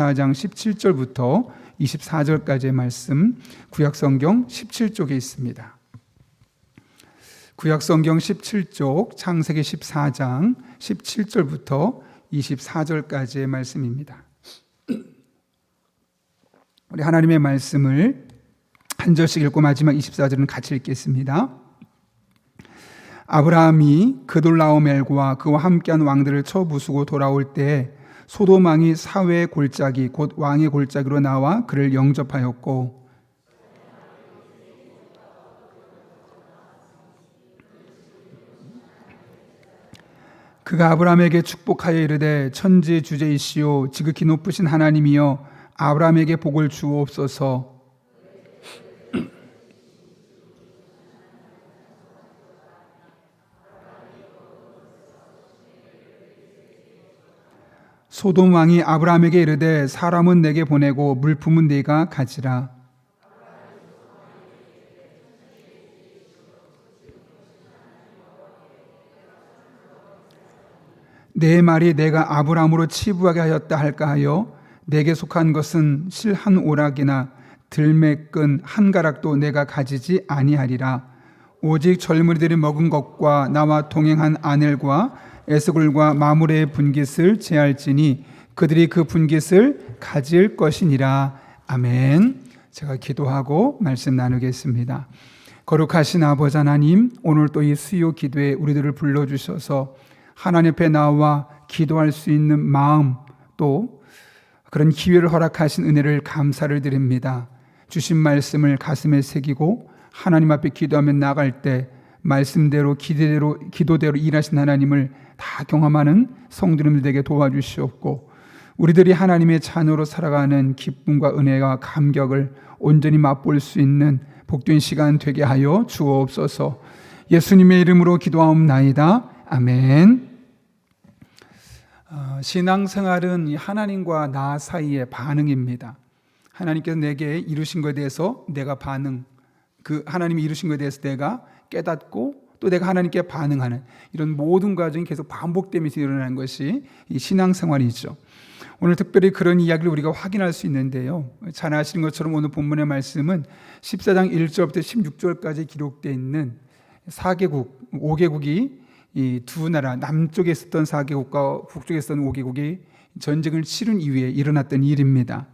24장 17절부터 24절까지의 말씀, 구약성경 17쪽에 있습니다. 구약성경 17쪽 창세기 14장 17절부터 24절까지의 말씀입니다. 우리 하나님의 말씀을 한 절씩 읽고 마지막 24절은 같이 읽겠습니다. 아브라함이 그돌라오멜과 그와 함께한 왕들을 쳐 부수고 돌아올 때 소돔 왕이 사회의 골짜기 곧 왕의 골짜기로 나와 그를 영접하였고 그가 아브라함에게 축복하여 이르되 천지 주제이시오 지극히 높으신 하나님이여 아브라함에게 복을 주옵소서. 소돔 왕이 아브라함에게 이르되 사람은 내게 보내고 물품은 네가 가지라. 내 말이 내가 아브라함으로 치부하게 하였다 할까 하여 내게 속한 것은 실 한 오락이나 들매끈 한 가락도 내가 가지지 아니하리라. 오직 젊은이들이 먹은 것과 나와 동행한 아넬과 에스골과 마므레의 분깃을 제할지니 그들이 그 분깃을 가질 것이니라. 아멘. 제가 기도하고 말씀 나누겠습니다. 거룩하신 아버지 하나님, 오늘 또 이 수요 기도에 우리들을 불러주셔서 하나님 앞에 나와 기도할 수 있는 마음, 또 그런 기회를 허락하신 은혜를 감사를 드립니다. 주신 말씀을 가슴에 새기고 하나님 앞에 기도하며 나갈 때 말씀대로 기도대로 일하신 하나님을 다 경험하는 성도님들 되게 도와주시옵고 우리들이 하나님의 자녀로 살아가는 기쁨과 은혜와 감격을 온전히 맛볼 수 있는 복된 시간 되게 하여 주옵소서. 예수님의 이름으로 기도하옵나이다. 아멘. 신앙생활은 하나님과 나 사이의 반응입니다. 하나님께서 내게 이루신 것에 대해서 내가 반응, 그 하나님이 이루신 것에 대해서 내가 깨닫고 또 내가 하나님께 반응하는 이런 모든 과정이 계속 반복되면서 일어나는 것이 이 신앙생활이죠. 오늘 특별히 그런 이야기를 우리가 확인할 수 있는데요. 잘 아시는 것처럼 오늘 본문의 말씀은 14장 1절부터 16절까지 기록되어 있는 4개국, 5개국이 이 두 나라, 남쪽에 있었던 4개국과 북쪽에 있었던 5개국이 전쟁을 치른 이후에 일어났던 일입니다.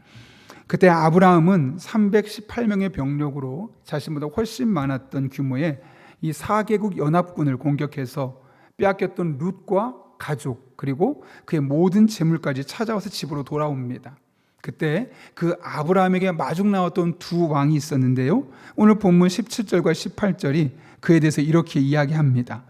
그때 아브라함은 318명의 병력으로 자신보다 훨씬 많았던 규모의 이 4개국 연합군을 공격해서 빼앗겼던 룻과 가족 그리고 그의 모든 재물까지 찾아와서 집으로 돌아옵니다. 그때 그 아브라함에게 마중 나왔던 두 왕이 있었는데요. 오늘 본문 17절과 18절이 그에 대해서 이렇게 이야기합니다.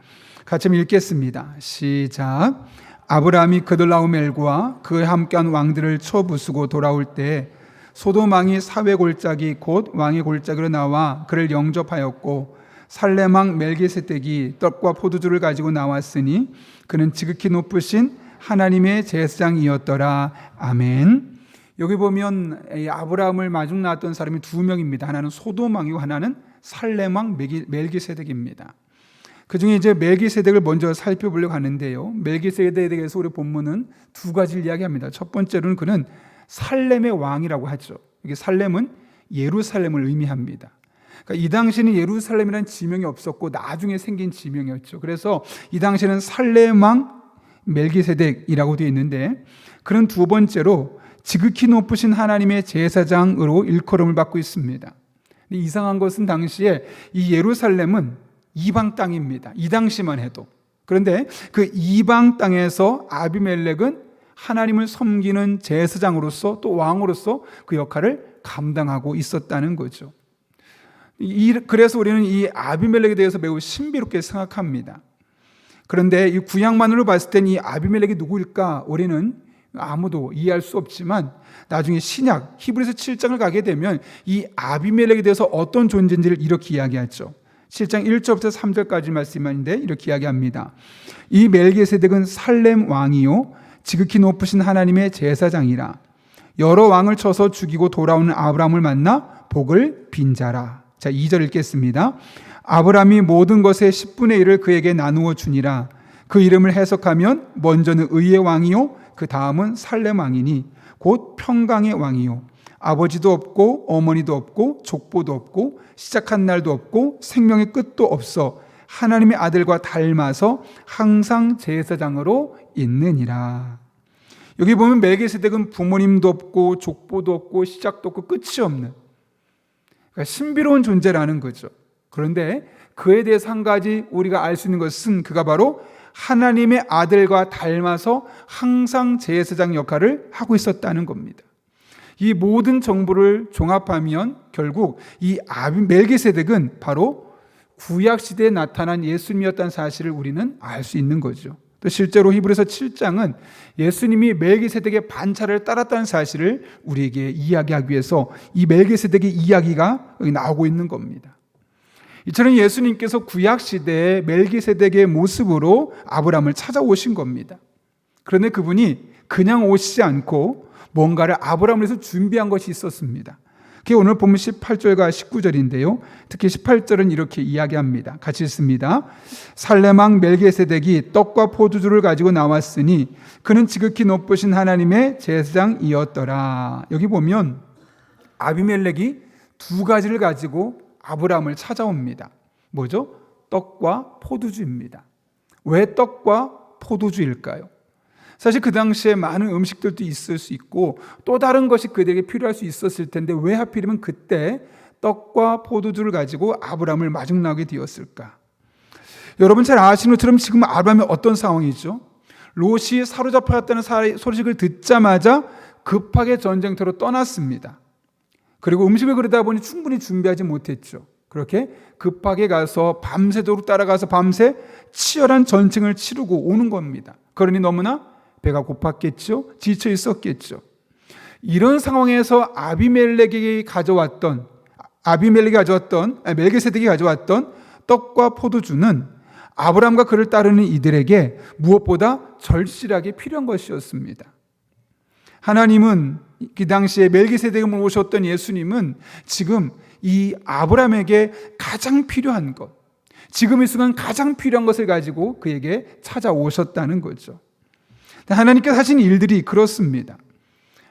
같이 읽겠습니다. 시작. 아브라함이 그돌라오멜과 그에 함께한 왕들을 쳐 부수고 돌아올 때 소돔 왕이 사회 골짜기 곧 왕의 골짜기로 나와 그를 영접하였고 살렘 왕 멜기세덱이 떡과 포도주를 가지고 나왔으니 그는 지극히 높으신 하나님의 제사장이었더라. 아멘. 여기 보면 아브라함을 마중 나왔던 사람이 두 명입니다. 하나는 소돔 왕이고 하나는 살렘 왕 멜기세덱입니다. 그 중에 이제 멜기세덱을 먼저 살펴보려고 하는데요. 멜기세덱에 대해서 우리 본문은 두 가지를 이야기합니다. 첫 번째로는 그는 살렘의 왕이라고 하죠. 이게 살렘은 예루살렘을 의미합니다. 그러니까 이 당시에는 예루살렘이라는 지명이 없었고 나중에 생긴 지명이었죠. 그래서 이 당시에는 살렘 왕 멜기세덱이라고 되어 있는데 그는 두 번째로 지극히 높으신 하나님의 제사장으로 일컬음을 받고 있습니다. 근데 이상한 것은 당시에 이 예루살렘은 이방 땅입니다. 이 당시만 해도. 그런데 그 이방 땅에서 아비멜렉은 하나님을 섬기는 제사장으로서 또 왕으로서 그 역할을 감당하고 있었다는 거죠. 그래서 우리는 이 아비멜렉에 대해서 매우 신비롭게 생각합니다. 그런데 이 구약만으로 봤을 땐 이 아비멜렉이 누구일까 우리는 아무도 이해할 수 없지만 나중에 신약 히브리서 7장을 가게 되면 이 아비멜렉에 대해서 어떤 존재인지를 이렇게 이야기하죠. 7장 1절부터 3절까지 말씀인데 이렇게 이야기합니다. 이 멜기세덱은 살렘 왕이요 지극히 높으신 하나님의 제사장이라. 여러 왕을 쳐서 죽이고 돌아오는 아브라함을 만나 복을 빈 자라. 자, 2절 읽겠습니다. 아브라함이 모든 것의 10분의 1을 그에게 나누어 주니라. 그 이름을 해석하면 먼저는 의의 왕이요 그 다음은 살렘 왕이니 곧 평강의 왕이요 아버지도 없고 어머니도 없고 족보도 없고 시작한 날도 없고 생명의 끝도 없어 하나님의 아들과 닮아서 항상 제사장으로 있느니라. 여기 보면 멜기세덱은 부모님도 없고 족보도 없고 시작도 없고 끝이 없는, 그러니까 신비로운 존재라는 거죠. 그런데 그에 대해서 한 가지 우리가 알 수 있는 것은 그가 바로 하나님의 아들과 닮아서 항상 제사장 역할을 하고 있었다는 겁니다. 이 모든 정보를 종합하면 결국 이 멜기세덱은 바로 구약시대에 나타난 예수님이었다는 사실을 우리는 알 수 있는 거죠. 또 실제로 히브리서 7장은 예수님이 멜기세덱의 반차를 따랐다는 사실을 우리에게 이야기하기 위해서 이 멜기세덱의 이야기가 여기 나오고 있는 겁니다. 이처럼 예수님께서 구약시대에 멜기세덱의 모습으로 아브라함을 찾아오신 겁니다. 그런데 그분이 그냥 오시지 않고 뭔가를 아브라함을 위해서 준비한 것이 있었습니다. 그게 오늘 보면 18절과 19절인데요. 특히 18절은 이렇게 이야기합니다. 같이 읽습니다. 살레망 멜기세덱이 떡과 포도주를 가지고 나왔으니 그는 지극히 높으신 하나님의 제사장이었더라. 여기 보면 아비멜렉이 두 가지를 가지고 아브라함을 찾아옵니다. 뭐죠? 떡과 포도주입니다. 왜 떡과 포도주일까요? 사실 그 당시에 많은 음식들도 있을 수 있고 또 다른 것이 그들에게 필요할 수 있었을 텐데 왜 하필이면 그때 떡과 포도주를 가지고 아브라함을 마중나오게 되었을까? 여러분 잘 아시는 것처럼 지금 아브라함이 어떤 상황이죠? 롯이 사로잡혔다는 소식을 듣자마자 급하게 전쟁터로 떠났습니다. 그리고 음식을 그러다 보니 충분히 준비하지 못했죠. 그렇게 급하게 가서 밤새도록 따라가서 밤새 치열한 전쟁을 치르고 오는 겁니다. 그러니 너무나 배가 고팠겠죠. 지쳐 있었겠죠. 이런 상황에서 멜기세덱이 가져왔던 떡과 포도주는 아브라함과 그를 따르는 이들에게 무엇보다 절실하게 필요한 것이었습니다. 하나님은 그 당시에 멜기세덱을 모셨던 예수님은 지금 이 아브라함에게 가장 필요한 것, 지금 이 순간 가장 필요한 것을 가지고 그에게 찾아오셨다는 거죠. 하나님께서 하신 일들이 그렇습니다.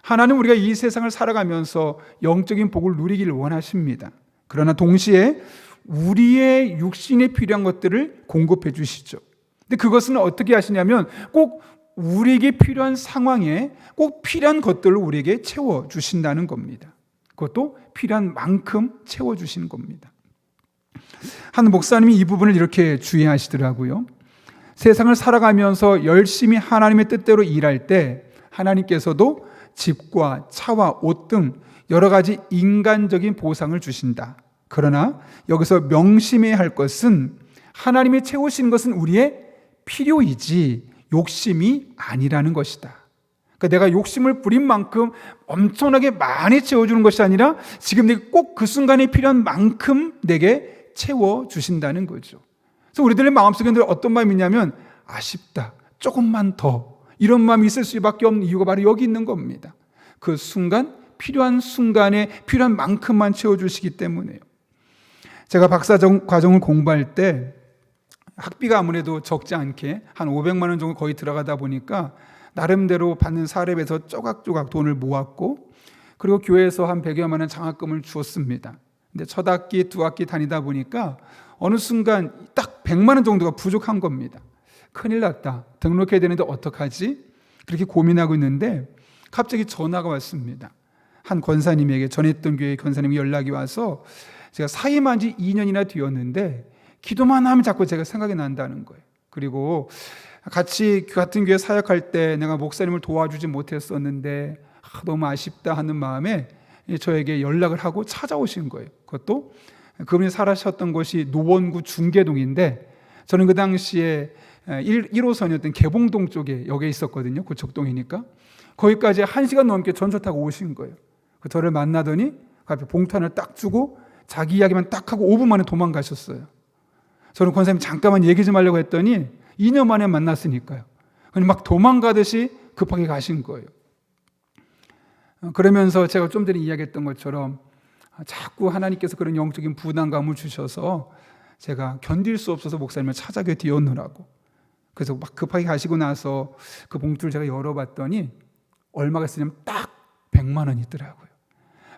하나님 우리가 이 세상을 살아가면서 영적인 복을 누리기를 원하십니다. 그러나 동시에 우리의 육신에 필요한 것들을 공급해 주시죠. 근데 그것은 어떻게 하시냐면 꼭 우리에게 필요한 상황에 꼭 필요한 것들을 우리에게 채워 주신다는 겁니다. 그것도 필요한 만큼 채워 주시는 겁니다. 한 목사님이 이 부분을 이렇게 주의하시더라고요. 세상을 살아가면서 열심히 하나님의 뜻대로 일할 때 하나님께서도 집과 차와 옷 등 여러 가지 인간적인 보상을 주신다. 그러나 여기서 명심해야 할 것은 하나님이 채우시는 것은 우리의 필요이지 욕심이 아니라는 것이다. 그러니까 내가 욕심을 부린 만큼 엄청나게 많이 채워주는 것이 아니라 지금 내게 꼭 그 순간에 필요한 만큼 내게 채워주신다는 거죠. 그래서 우리들의 마음속에 어떤 마음이 있냐면 아쉽다, 조금만 더, 이런 마음이 있을 수밖에 없는 이유가 바로 여기 있는 겁니다. 그 순간 필요한 순간에 필요한 만큼만 채워주시기 때문에요. 제가 박사 과정을 공부할 때 학비가 아무래도 적지 않게 한 500만 원 정도 거의 들어가다 보니까 나름대로 받는 사례에서 쪼각쪼각 돈을 모았고 그리고 교회에서 한 100여만 원 장학금을 주었습니다. 근데 첫 학기, 두 학기 다니다 보니까 어느 순간 딱 100만 원 정도가 부족한 겁니다. 큰일 났다. 등록해야 되는데 어떡하지? 그렇게 고민하고 있는데 갑자기 전화가 왔습니다. 한 권사님에게, 전했던 교회 권사님이 연락이 와서 제가 사임한 지 2년이나 되었는데 기도만 하면 자꾸 제가 생각이 난다는 거예요. 그리고 같은 교회 사역할 때 내가 목사님을 도와주지 못했었는데 너무 아쉽다 하는 마음에 저에게 연락을 하고 찾아오신 거예요. 그것도 그분이 살아셨던 곳이 노원구 중계동인데 저는 그 당시에 1호선이었던 개봉동 쪽에 역에 있었거든요. 고척동이니까. 거기까지 1시간 넘게 전철 타고 오신 거예요. 저를 만나더니 앞에 봉투 하나를 딱 주고 자기 이야기만 딱 하고 5분 만에 도망가셨어요. 저는 권사님 잠깐만 얘기 좀 하려고 했더니 2년 만에 만났으니까요. 막 도망가듯이 급하게 가신 거예요. 그러면서 제가 좀 전에 이야기했던 것처럼 자꾸 하나님께서 그런 영적인 부담감을 주셔서 제가 견딜 수 없어서 목사님을 찾아게 되었느라고. 그래서 막 급하게 가시고 나서 그 봉투를 제가 열어봤더니 얼마가 있으냐면 딱 100만 원이 있더라고요.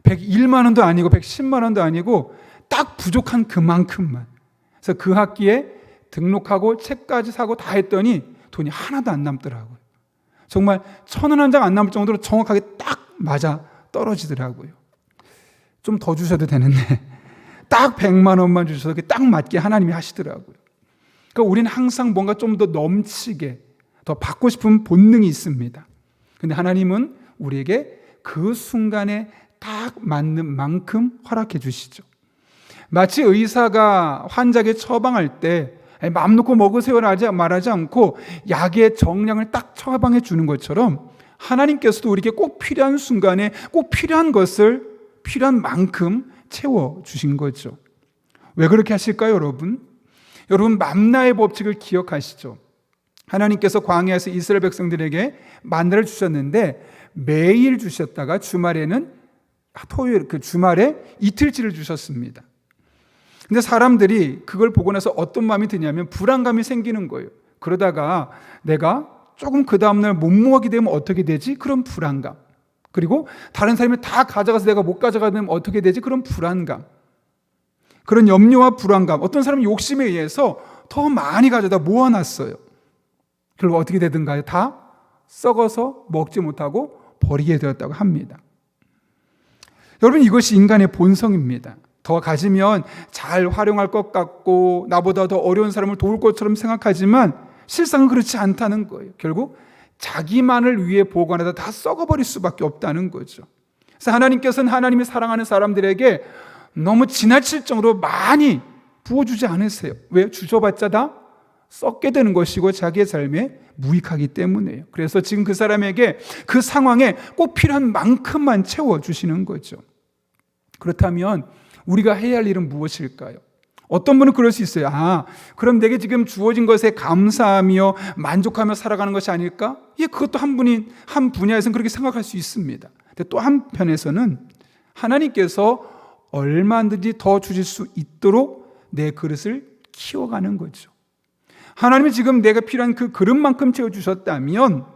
101만 원도 아니고 110만 원도 아니고 딱 부족한 그만큼만. 그래서 그 학기에 등록하고 책까지 사고 다 했더니 돈이 하나도 안 남더라고요. 정말 1,000원 한 장 안 남을 정도로 정확하게 딱 맞아 떨어지더라고요. 좀 더 주셔도 되는데 딱 100만 원만 주셔서 딱 맞게 하나님이 하시더라고요. 그러니까 우리는 항상 뭔가 좀 더 넘치게 더 받고 싶은 본능이 있습니다. 근데 하나님은 우리에게 그 순간에 딱 맞는 만큼 허락해 주시죠. 마치 의사가 환자에게 처방할 때 마음 놓고 먹으세요라 말하지 않고 약의 정량을 딱 처방해 주는 것처럼 하나님께서도 우리에게 꼭 필요한 순간에 꼭 필요한 것을 필요한 만큼 채워주신 거죠. 왜 그렇게 하실까요, 여러분? 여러분, 만나의 법칙을 기억하시죠? 하나님께서 광야에서 이스라엘 백성들에게 만나를 주셨는데 매일 주셨다가 주말에는 토요일, 그 주말에 이틀치를 주셨습니다. 근데 사람들이 그걸 보고 나서 어떤 마음이 드냐면 불안감이 생기는 거예요. 그러다가 내가 조금 그 다음날 못 먹게 되면 어떻게 되지? 그런 불안감. 그리고 다른 사람이 다 가져가서 내가 못 가져가면 어떻게 되지? 그런 불안감. 그런 염려와 불안감. 어떤 사람은 욕심에 의해서 더 많이 가져다 모아놨어요. 결국 어떻게 되든가요? 다 썩어서 먹지 못하고 버리게 되었다고 합니다. 여러분, 이것이 인간의 본성입니다. 더 가지면 잘 활용할 것 같고 나보다 더 어려운 사람을 도울 것처럼 생각하지만 실상은 그렇지 않다는 거예요. 결국 자기만을 위해 보관하다 다 썩어버릴 수밖에 없다는 거죠. 그래서 하나님께서는 하나님이 사랑하는 사람들에게 너무 지나칠 정도로 많이 부어주지 않으세요. 왜? 주셔봤자 다 썩게 되는 것이고 자기의 삶에 무익하기 때문이에요. 그래서 지금 그 사람에게 그 상황에 꼭 필요한 만큼만 채워주시는 거죠. 그렇다면 우리가 해야 할 일은 무엇일까요? 어떤 분은 그럴 수 있어요. 그럼 내게 지금 주어진 것에 감사하며 만족하며 살아가는 것이 아닐까? 예, 그것도 한 분야에서는 그렇게 생각할 수 있습니다. 근데 또 한편에서는 하나님께서 얼마든지 더 주실 수 있도록 내 그릇을 키워가는 거죠. 하나님이 지금 내가 필요한 그 그릇만큼 채워주셨다면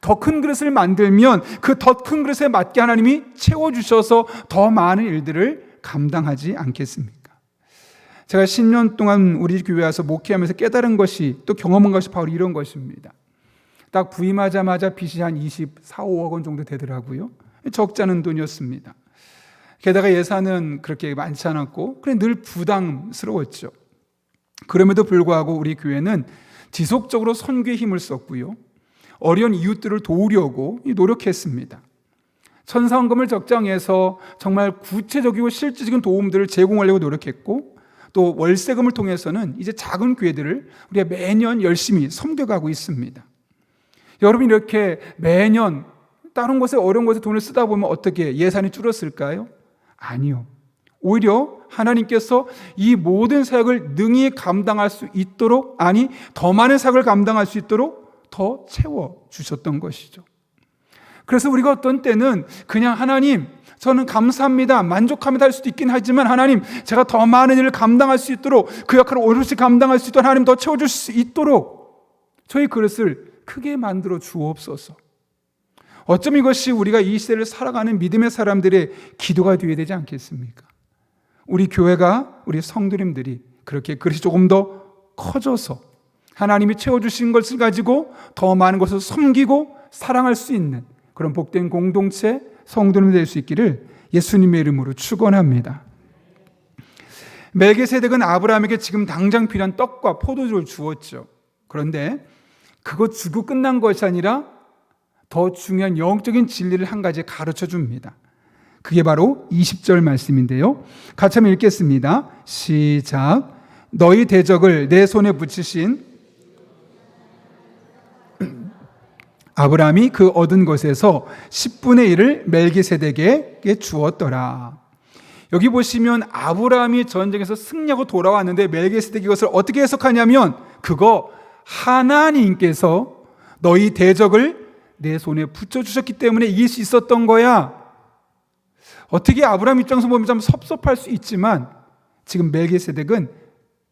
더 큰 그릇을 만들면 그 더 큰 그릇에 맞게 하나님이 채워주셔서 더 많은 일들을 감당하지 않겠습니까? 제가 10년 동안 우리 교회 와서 목회하면서 깨달은 것이 또 경험한 것이 바로 이런 것입니다. 딱 부임하자마자 빚이 한 24, 5억 원 정도 되더라고요. 적지 않은 돈이었습니다. 게다가 예산은 그렇게 많지 않았고 그래 늘 부담스러웠죠. 그럼에도 불구하고 우리 교회는 지속적으로 선교에 힘을 썼고요. 어려운 이웃들을 도우려고 노력했습니다. 천사원금을 적정해서 정말 구체적이고 실질적인 도움들을 제공하려고 노력했고 또 월세금을 통해서는 이제 작은 교회들을 우리가 매년 열심히 섬겨가고 있습니다. 여러분, 이렇게 매년 다른 곳에 어려운 곳에 돈을 쓰다 보면 어떻게 예산이 줄었을까요? 아니요. 오히려 하나님께서 이 모든 사역을 능히 감당할 수 있도록, 아니 더 많은 사역을 감당할 수 있도록 더 채워주셨던 것이죠. 그래서 우리가 어떤 때는 그냥 하나님 저는 감사합니다, 만족합니다 할 수도 있긴 하지만 하나님 제가 더 많은 일을 감당할 수 있도록 그 역할을 오롯이 감당할 수 있도록 하나님 더 채워줄 수 있도록 저희 그릇을 크게 만들어 주옵소서. 어쩜 이것이 우리가 이 시대를 살아가는 믿음의 사람들의 기도가 되어야 되지 않겠습니까? 우리 교회가, 우리 성도님들이 그렇게 그릇이 조금 더 커져서 하나님이 채워주신 것을 가지고 더 많은 것을 섬기고 사랑할 수 있는 그런 복된 공동체 성도님 될 수 있기를 예수님의 이름으로 축원합니다. 멜기세덱은 아브라함에게 지금 당장 필요한 떡과 포도주를 주었죠. 그런데 그것 주고 끝난 것이 아니라 더 중요한 영적인 진리를 한 가지 가르쳐 줍니다. 그게 바로 20절 말씀인데요. 같이 한번 읽겠습니다. 시작. 너희 대적을 내 손에 붙이신 아브라함이 그 얻은 것에서 10분의 1을 멜기세덱에게 주었더라. 여기 보시면 아브라함이 전쟁에서 승리하고 돌아왔는데 멜기세덱이 이것을 어떻게 해석하냐면 그거 하나님께서 너희 대적을 내 손에 붙여주셨기 때문에 이길 수 있었던 거야. 어떻게 아브라함 입장에서 보면 좀 섭섭할 수 있지만 지금 멜기세덱은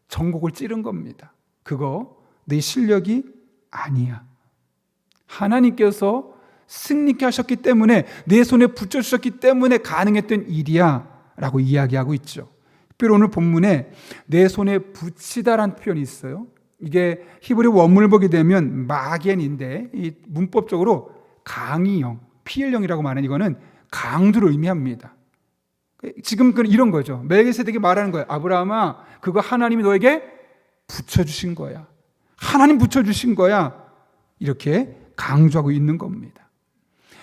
전곡을 찌른 겁니다. 그거 내 실력이 아니야. 하나님께서 승리케 하셨기 때문에, 내 손에 붙여주셨기 때문에 가능했던 일이야 라고 이야기하고 있죠. 특별히 오늘 본문에 내 손에 붙이다라는 표현이 있어요. 이게 히브리 원문을 보게 되면 마겐인데, 이 문법적으로 강의형, PL형이라고 말하는 이거는 강도를 의미합니다. 지금 이런 거죠. 멜기세덱이 말하는 거예요. 아브라함아, 그거 하나님이 너에게 붙여주신 거야. 하나님 붙여주신 거야. 이렇게 강조하고 있는 겁니다.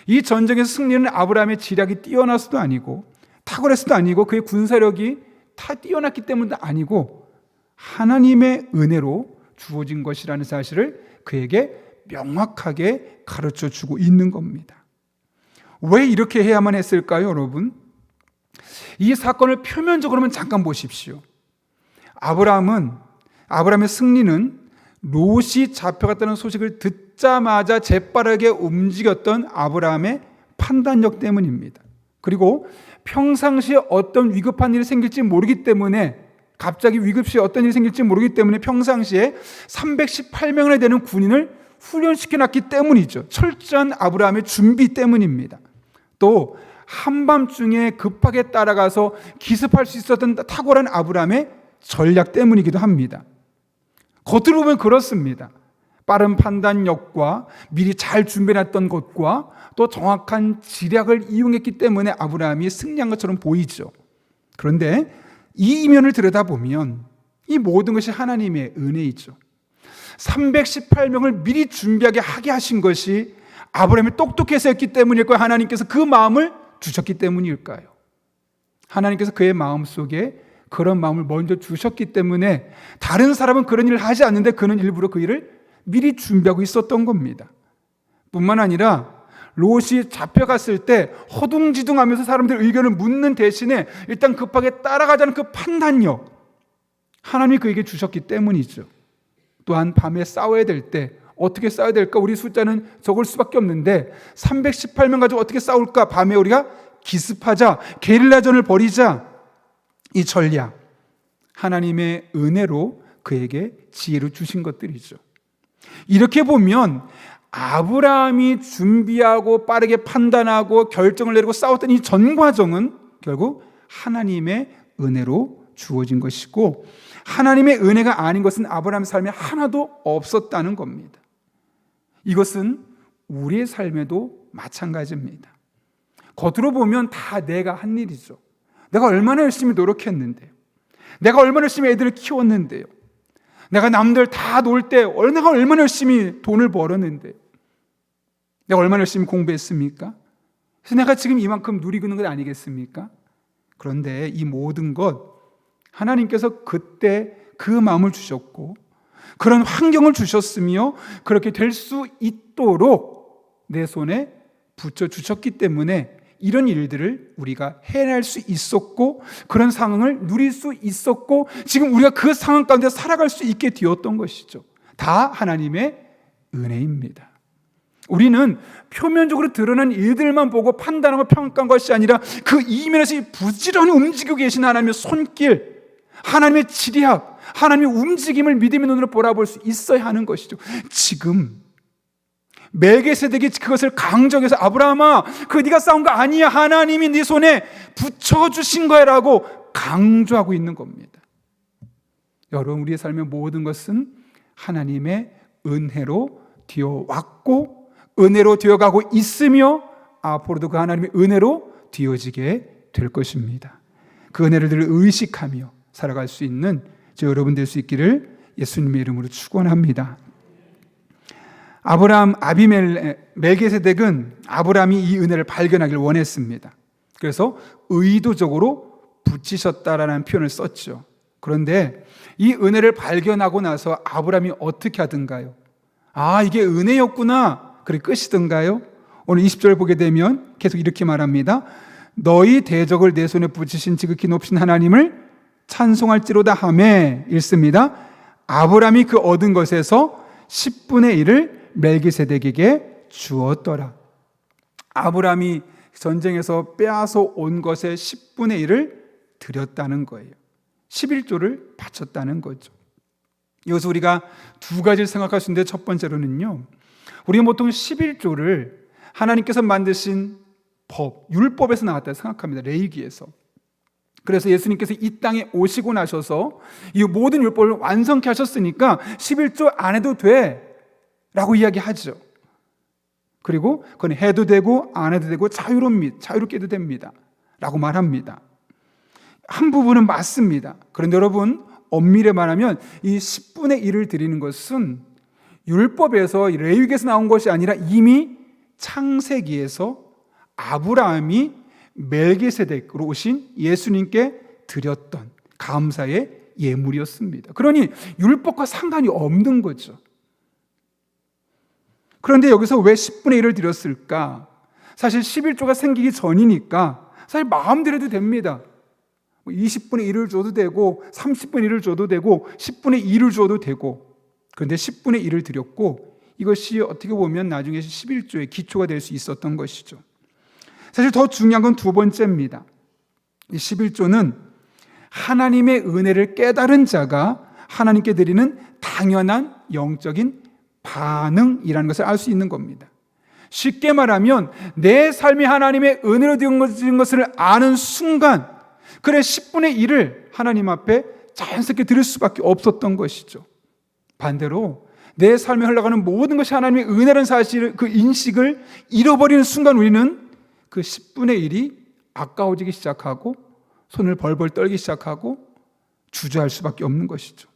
이 전쟁에서 승리는 아브라함의 지략이 뛰어나서도 아니고 탁월해서도 아니고 그의 군사력이 다 뛰어났기 때문도 아니고 하나님의 은혜로 주어진 것이라는 사실을 그에게 명확하게 가르쳐 주고 있는 겁니다. 왜 이렇게 해야만 했을까요, 여러분? 이 사건을 표면적으로만 잠깐 보십시오. 아브라함의 승리는 롯이 잡혀갔다는 소식을 듣자마자 재빠르게 움직였던 아브라함의 판단력 때문입니다. 그리고 평상시에 어떤 위급한 일이 생길지 모르기 때문에, 갑자기 위급시에 어떤 일이 생길지 모르기 때문에 평상시에 318명이나 되는 군인을 훈련시켜놨기 때문이죠. 철저한 아브라함의 준비 때문입니다. 또 한밤중에 급하게 따라가서 기습할 수 있었던 탁월한 아브라함의 전략 때문이기도 합니다. 겉으로 보면 그렇습니다. 빠른 판단력과 미리 잘 준비해놨던 것과 또 정확한 지략을 이용했기 때문에 아브라함이 승리한 것처럼 보이죠. 그런데 이 이면을 들여다보면 이 모든 것이 하나님의 은혜이죠. 318명을 미리 준비하게 하게 하신 것이 아브라함이 똑똑해서였기 때문일까요? 하나님께서 그 마음을 주셨기 때문일까요? 하나님께서 그의 마음속에 그런 마음을 먼저 주셨기 때문에 다른 사람은 그런 일을 하지 않는데 그는 일부러 그 일을 미리 준비하고 있었던 겁니다. 뿐만 아니라 롯이 잡혀갔을 때 허둥지둥하면서 사람들 의견을 묻는 대신에 일단 급하게 따라가자는 그 판단력, 하나님이 그에게 주셨기 때문이죠. 또한 밤에 싸워야 될 때 어떻게 싸워야 될까? 우리 숫자는 적을 수밖에 없는데 318명 가지고 어떻게 싸울까? 밤에 우리가 기습하자, 게릴라전을 벌이자. 이 전략, 하나님의 은혜로 그에게 지혜를 주신 것들이죠. 이렇게 보면 아브라함이 준비하고 빠르게 판단하고 결정을 내리고 싸웠던 이 전 과정은 결국 하나님의 은혜로 주어진 것이고, 하나님의 은혜가 아닌 것은 아브라함의 삶에 하나도 없었다는 겁니다. 이것은 우리의 삶에도 마찬가지입니다. 겉으로 보면 다 내가 한 일이죠. 내가 얼마나 열심히 노력했는데요. 내가 얼마나 열심히 애들을 키웠는데요. 내가 남들 다 놀 때 내가 얼마나 열심히 돈을 벌었는데요. 내가 얼마나 열심히 공부했습니까? 그래서 내가 지금 이만큼 누리고 있는 것 아니겠습니까? 그런데 이 모든 것 하나님께서 그때 그 마음을 주셨고 그런 환경을 주셨으며 그렇게 될 수 있도록 내 손에 붙여주셨기 때문에 이런 일들을 우리가 해낼 수 있었고 그런 상황을 누릴 수 있었고 지금 우리가 그 상황 가운데 살아갈 수 있게 되었던 것이죠. 다 하나님의 은혜입니다. 우리는 표면적으로 드러난 일들만 보고 판단하고 평가한 것이 아니라 그 이면에서 부지런히 움직이고 계신 하나님의 손길, 하나님의 지략, 하나님의 움직임을 믿음의 눈으로 바라볼 수 있어야 하는 것이죠. 지금 멜기세덱이 그것을 강조해서 아브라함아, 그 네가 싸운 거 아니야. 하나님이 네 손에 붙여주신 거야라고 강조하고 있는 겁니다. 여러분, 우리의 삶의 모든 것은 하나님의 은혜로 되어왔고 은혜로 되어가고 있으며 앞으로도 그 하나님의 은혜로 되어지게 될 것입니다. 그 은혜를 늘 의식하며 살아갈 수 있는 저 여러분 될 수 있기를 예수님의 이름으로 축원합니다. 멜기세덱은 아브라함이 이 은혜를 발견하기를 원했습니다. 그래서 의도적으로 붙이셨다라는 표현을 썼죠. 그런데 이 은혜를 발견하고 나서 아브라함이 어떻게 하던가요? 아, 이게 은혜였구나. 그래 끝이던가요? 오늘 20절 보게 되면 계속 이렇게 말합니다. 너희 대적을 내 손에 붙이신 지극히 높으신 하나님을 찬송할지로다 하매 읽습니다. 아브라함이 그 얻은 것에서 10분의 1을 멜기세덱에게 주었더라. 아브라함이 전쟁에서 빼앗아 온 것의 10분의 1을 드렸다는 거예요. 11조를 바쳤다는 거죠. 여기서 우리가 두 가지를 생각할 수 있는데 첫 번째로는요, 우리가 보통 11조를 하나님께서 만드신 법, 율법에서 나왔다고 생각합니다. 레위기에서. 그래서 예수님께서 이 땅에 오시고 나셔서 이 모든 율법을 완성케 하셨으니까 11조 안 해도 돼 라고 이야기하죠. 그리고 그건 해도 되고 안 해도 되고 자유롭게 해도 됩니다 라고 말합니다. 한 부분은 맞습니다. 그런데 여러분, 엄밀히 말하면 이 10분의 1을 드리는 것은 율법에서 레위기에서 나온 것이 아니라 이미 창세기에서 아브라함이 멜기세덱으로 오신 예수님께 드렸던 감사의 예물이었습니다. 그러니 율법과 상관이 없는 거죠. 그런데 여기서 왜 10분의 1을 드렸을까? 사실 11조가 생기기 전이니까 사실 마음대로 해도 됩니다. 20분의 1을 줘도 되고 30분의 1을 줘도 되고 10분의 2를 줘도 되고, 그런데 10분의 1을 드렸고 이것이 어떻게 보면 나중에 11조의 기초가 될 수 있었던 것이죠. 사실 더 중요한 건 두 번째입니다. 이 11조는 하나님의 은혜를 깨달은 자가 하나님께 드리는 당연한 영적인 반응이라는 것을 알 수 있는 겁니다. 쉽게 말하면 내 삶이 하나님의 은혜로 된 것을 아는 순간, 그래 10분의 1을 하나님 앞에 자연스럽게 드릴 수밖에 없었던 것이죠. 반대로 내 삶에 흘러가는 모든 것이 하나님의 은혜라는 사실을, 그 인식을 잃어버리는 순간 우리는 그 10분의 1이 아까워지기 시작하고 손을 벌벌 떨기 시작하고 주저할 수밖에 없는 것이죠.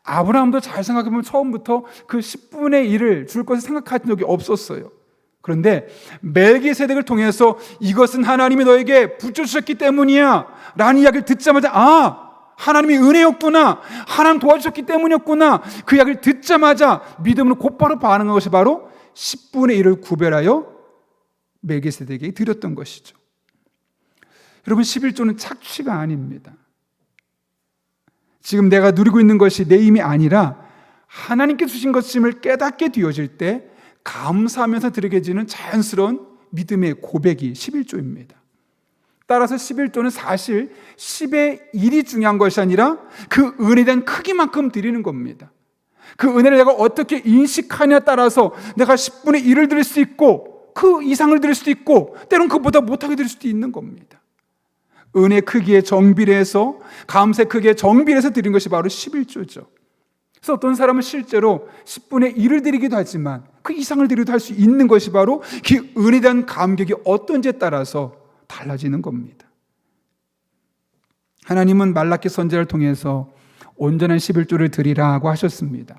아브라함도 잘 생각해보면 처음부터 그 10분의 1을 줄 것을 생각한 적이 없었어요. 그런데 멜기세덱을 통해서 이것은 하나님이 너에게 붙여주셨기 때문이야 라는 이야기를 듣자마자 하나님이 은혜였구나, 하나님 도와주셨기 때문이었구나, 그 이야기를 듣자마자 믿음으로 곧바로 반응한 것이 바로 10분의 1을 구별하여 멜기세덱에게 드렸던 것이죠. 여러분, 11조는 착취가 아닙니다. 지금 내가 누리고 있는 것이 내 힘이 아니라 하나님께 주신 것임을 깨닫게 되어질 때 감사하면서 드리게지는 자연스러운 믿음의 고백이 11조입니다. 따라서 11조는 사실 10의 1이 중요한 것이 아니라 그 은혜에 대한 크기만큼 드리는 겁니다. 그 은혜를 내가 어떻게 인식하냐에 따라서 내가 10분의 1을 드릴 수 있고 그 이상을 드릴 수도 있고 때로는 그보다 못하게 드릴 수도 있는 겁니다. 은혜 크기에 정비례해서, 감사의 크기에 정비례해서 드린 것이 바로 11조죠. 그래서 어떤 사람은 실제로 10분의 1을 드리기도 하지만 그 이상을 드리기도 할 수 있는 것이 바로 그 은혜에 대한 감격이 어떤지에 따라서 달라지는 겁니다. 하나님은 말라기 선지자를 통해서 온전한 11조를 드리라고 하셨습니다.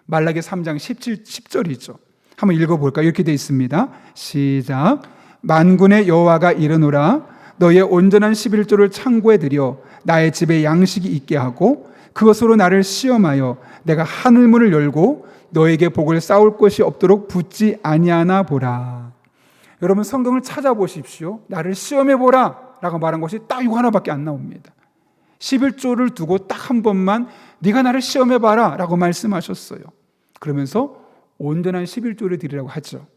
말라기 3장 10절이죠. 한번 읽어볼까요? 이렇게 되어 있습니다. 시작. 만군의 여호와가 이르노라, 너의 온전한 11조를 창고에 들여 나의 집에 양식이 있게 하고 그것으로 나를 시험하여 내가 하늘문을 열고 너에게 복을 쌓을 것이 없도록 붙지 아니하나 보라. 여러분, 성경을 찾아보십시오. 나를 시험해 보라 라고 말한 것이 딱 이거 하나밖에 안 나옵니다. 11조를 두고 딱 한 번만 네가 나를 시험해 봐라 라고 말씀하셨어요. 그러면서 온전한 11조를 드리라고 하죠.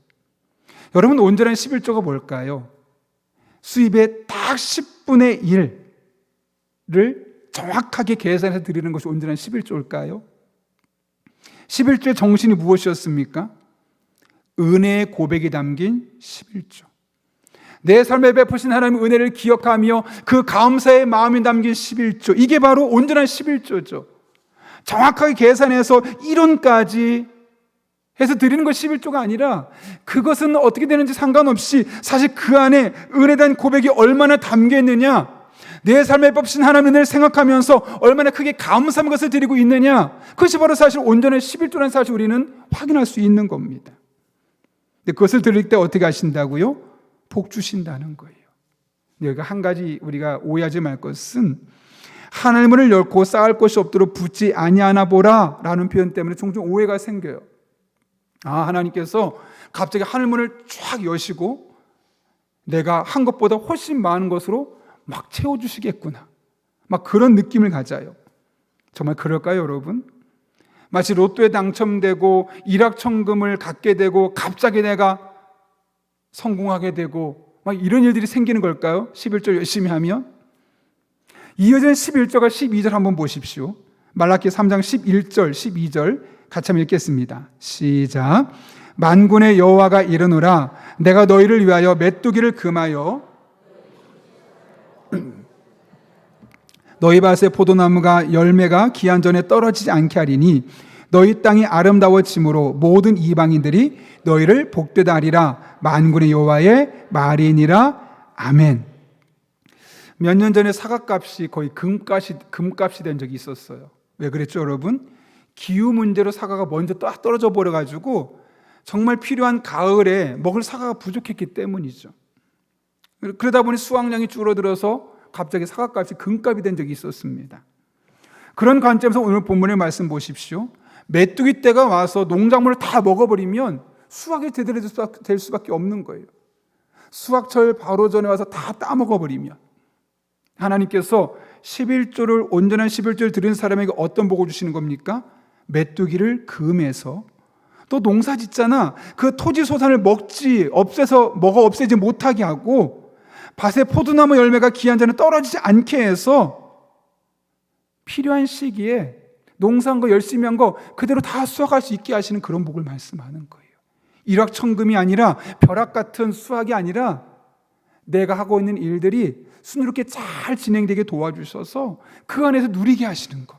여러분, 온전한 11조가 뭘까요? 수입의 딱 10분의 1을 정확하게 계산해서 드리는 것이 온전한 11조일까요? 11조의 정신이 무엇이었습니까? 은혜의 고백이 담긴 11조. 내 삶에 베푸신 하나님의 은혜를 기억하며 그 감사의 마음이 담긴 11조. 이게 바로 온전한 11조죠. 정확하게 계산해서 1원까지 해서 드리는 것이 11조가 아니라 그것은 어떻게 되는지 상관없이 사실 그 안에 은혜에 대한 고백이 얼마나 담겨 있느냐, 내 삶에 베푸신 하나님의 은혜를 생각하면서 얼마나 크게 감사한 것을 드리고 있느냐, 그것이 바로 사실 온전한 11조라는 사실 우리는 확인할 수 있는 겁니다. 근데 그것을 드릴 때 어떻게 하신다고요? 복 주신다는 거예요. 여기가 한 가지 우리가 오해하지 말 것은 하늘문을 열고 쌓을 것이 없도록 붙지 아니하나 보라 라는 표현 때문에 종종 오해가 생겨요. 하나님께서 갑자기 하늘문을 쫙 여시고 내가 한 것보다 훨씬 많은 것으로 막 채워주시겠구나, 막 그런 느낌을 가져요. 정말 그럴까요, 여러분? 마치 로또에 당첨되고 일확천금을 갖게 되고 갑자기 내가 성공하게 되고 막 이런 일들이 생기는 걸까요? 11조 열심히 하면? 이어지는 11조가 12절 한번 보십시오. 말라기 3장 11절 12절 같이 한번 읽겠습니다. 시작. 만군의 여호와가 이르노라 내가 너희를 위하여 메뚜기를 금하여 너희 밭에 포도나무가 열매가 기한 전에 떨어지지 않게 하리니 너희 땅이 아름다워짐으로 모든 이방인들이 너희를 복되다 하리라. 만군의 여호와의 말이니라. 아멘. 몇 년 전에 사과값이 거의 금값이 된 적이 있었어요. 왜 그랬죠, 여러분? 기후 문제로 사과가 먼저 딱 떨어져 버려가지고 정말 필요한 가을에 먹을 사과가 부족했기 때문이죠. 그러다 보니 수확량이 줄어들어서 갑자기 사과값이 금값이 된 적이 있었습니다. 그런 관점에서 오늘 본문의 말씀 보십시오. 메뚜기 떼가 와서 농작물을 다 먹어버리면 수확이 제대로 될 수밖에 없는 거예요. 수확철 바로 전에 와서 다 따먹어버리면 하나님께서 11조를 온전한 11조를 드리는 사람에게 어떤 복을 주시는 겁니까? 메뚜기를 금해서 또 농사 짓잖아. 그 토지 소산을 없애지 못하게 하고 밭에 포도나무 열매가 기한 전에 떨어지지 않게 해서 필요한 시기에 농사한 거 열심히 한 거 그대로 다 수확할 수 있게 하시는 그런 복을 말씀하는 거예요. 일확천금이 아니라 벼락 같은 수확이 아니라 내가 하고 있는 일들이 순조롭게 잘 진행되게 도와주셔서 그 안에서 누리게 하시는 것.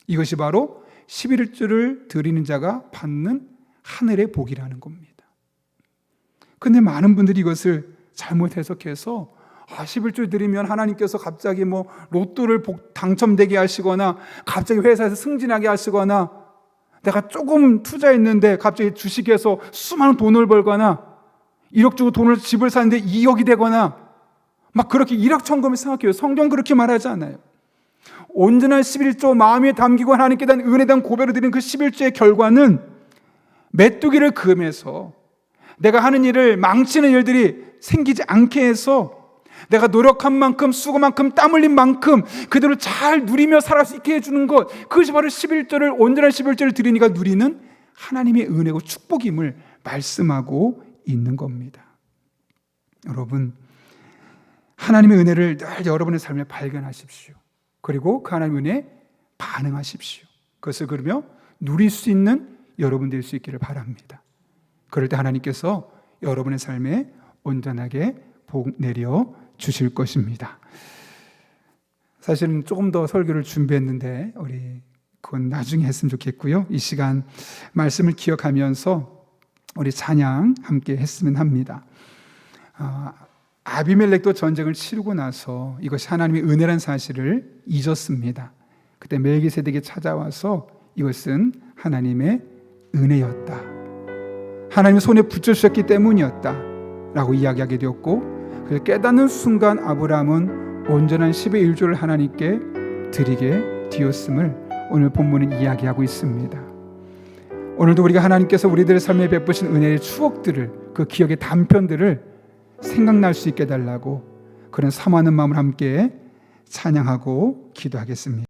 이것이 바로 11조를 드리는 자가 받는 하늘의 복이라는 겁니다. 그런데 많은 분들이 이것을 잘못 해석해서 11조 드리면 하나님께서 갑자기 로또를 당첨되게 하시거나 갑자기 회사에서 승진하게 하시거나 내가 조금 투자했는데 갑자기 주식에서 수많은 돈을 벌거나 1억 주고 집을 사는데 2억이 되거나 막 그렇게 일확천금을 생각해요. 성경 그렇게 말하지 않아요. 온전한 11조 마음에 담기고 하나님께 대한 은혜에 대한 고백을 드리는 그 11조의 결과는 메뚜기를 금해서 내가 하는 일을 망치는 일들이 생기지 않게 해서 내가 노력한 만큼 수고한 만큼 땀 흘린 만큼 그대로 잘 누리며 살아갈 수 있게 해주는 것, 그것이 바로 11조를 온전한 11조를 드리니까 누리는 하나님의 은혜고 축복임을 말씀하고 있는 겁니다. 여러분, 하나님의 은혜를 늘 여러분의 삶에 발견하십시오. 그리고 그 하나님의 은혜에 반응하십시오. 그것을 그러며 누릴 수 있는 여러분 될 수 있기를 바랍니다. 그럴 때 하나님께서 여러분의 삶에 온전하게 복 내려 주실 것입니다. 사실은 조금 더 설교를 준비했는데 그건 나중에 했으면 좋겠고요. 이 시간 말씀을 기억하면서 우리 찬양 함께 했으면 합니다. 아비멜렉도 전쟁을 치르고 나서 이것이 하나님의 은혜라는 사실을 잊었습니다. 그때 멜기세덱이 찾아와서 이것은 하나님의 은혜였다, 하나님의 손에 붙여주셨기 때문이었다 라고 이야기하게 되었고, 그걸 깨닫는 순간 아브라함은 온전한 10의 1조를 하나님께 드리게 되었음을 오늘 본문은 이야기하고 있습니다. 오늘도 우리가 하나님께서 우리들의 삶에 베푸신 은혜의 추억들을, 그 기억의 단편들을 생각날 수 있게 해달라고 그런 사모하는 마음을 함께 찬양하고 기도하겠습니다.